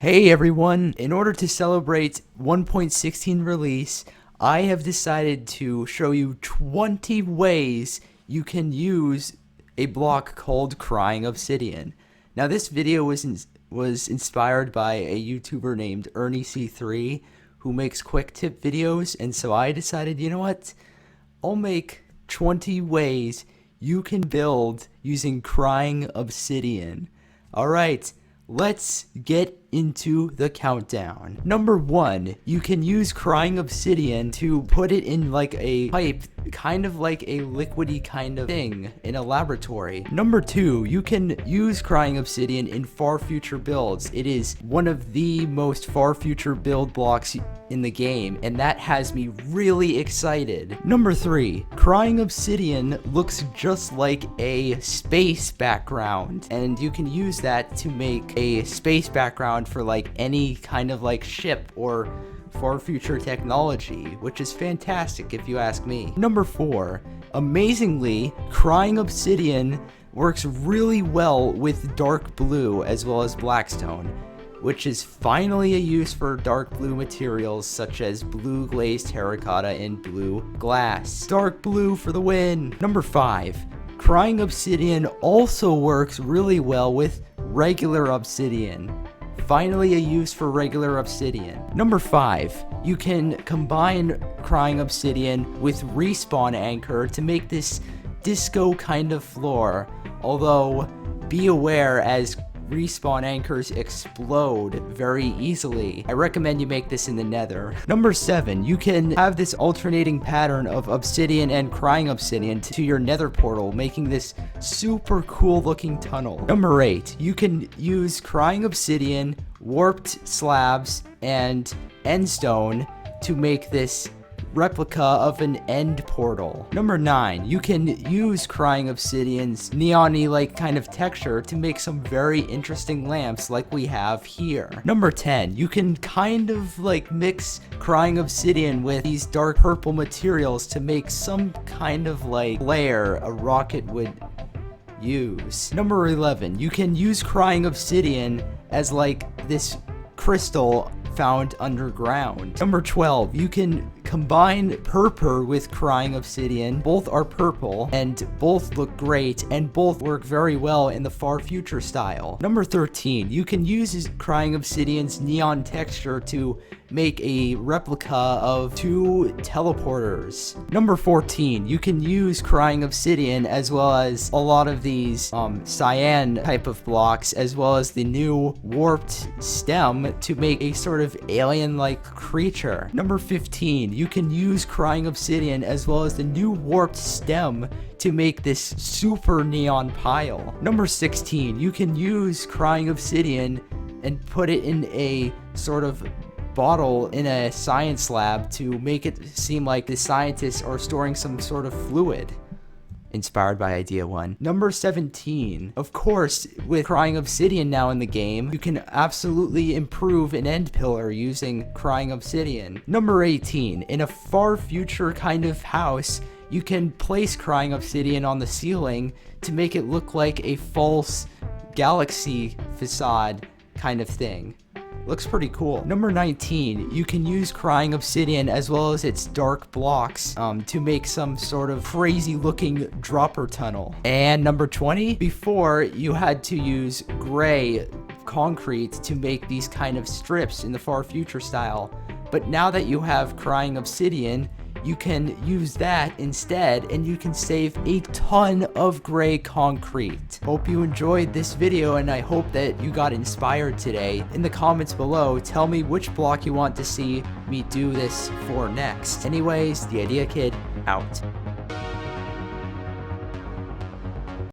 Hey everyone, in order to celebrate 1.16 release, I have decided to show you 20 ways you can use a block called Crying Obsidian. Now this video was inspired by a YouTuber named ErnieC3 who makes quick tip videos, and so I decided, you know what, I'll make 20 ways you can build using Crying Obsidian. Alright, let's get into the countdown. Number 1, you can use Crying Obsidian to put it in like a pipe, kind of like a liquidy kind of thing in a laboratory. Number 2, you can use Crying Obsidian in far future builds. It is one of the most far future build blocks in the game, and that has me really excited. Number 3, Crying Obsidian looks just like a space background, and you can use that to make a space background for like any kind of like ship or far future technology, which is fantastic if you ask me. Number 4, amazingly, Crying Obsidian works really well with dark blue as well as blackstone, which is finally a use for dark blue materials such as blue glazed terracotta and blue glass. Dark blue for the win! Number 5, Crying Obsidian also works really well with regular obsidian. Finally a use for regular obsidian. Number 5, you can combine Crying Obsidian with Respawn Anchor to make this disco kind of floor, although be aware as Respawn Anchors explode very easily. I recommend you make this in the Nether. Number 7, you can have this alternating pattern of Obsidian and Crying Obsidian to your Nether portal, making this super cool looking tunnel. Number 8, you can use Crying Obsidian, warped slabs, and endstone to make this replica of an end portal. Number 9, you can use Crying Obsidian's neon-y like kind of texture to make some very interesting lamps like we have here. Number 10, you can kind of like mix Crying Obsidian with these dark purple materials to make some kind of like layer a rocket would use. Number 11, you can use Crying Obsidian as like this crystal found underground. Number 12, you can combine purple with Crying Obsidian. Both are purple and both look great and both work very well in the far future style. Number 13, you can use Crying Obsidian's neon texture to make a replica of 2 teleporters. Number 14, you can use Crying Obsidian as well as a lot of these cyan type of blocks, as well as the new warped stem to make a sort of alien-like creature. Number 15, you can use Crying Obsidian as well as the new warped stem to make this super neon pile. Number 16, you can use Crying Obsidian and put it in a sort of bottle in a science lab to make it seem like the scientists are storing some sort of fluid. Inspired by Idea 1. Number 17. Of course, with Crying Obsidian now in the game, you can absolutely improve an end pillar using Crying Obsidian. Number 18. In a far future kind of house, you can place Crying Obsidian on the ceiling to make it look like a false galaxy facade kind of thing. Looks pretty cool. Number 19, you can use Crying Obsidian as well as its dark blocks to make some sort of crazy looking dropper tunnel. And number 20, before you had to use gray concrete to make these kind of strips in the far future style, but now that you have Crying Obsidian, you can use that instead and you can save a ton of gray concrete. Hope you enjoyed this video and I hope that you got inspired today. In the comments below, tell me which block you want to see me do this for next. Anyways, the Idea Kid out.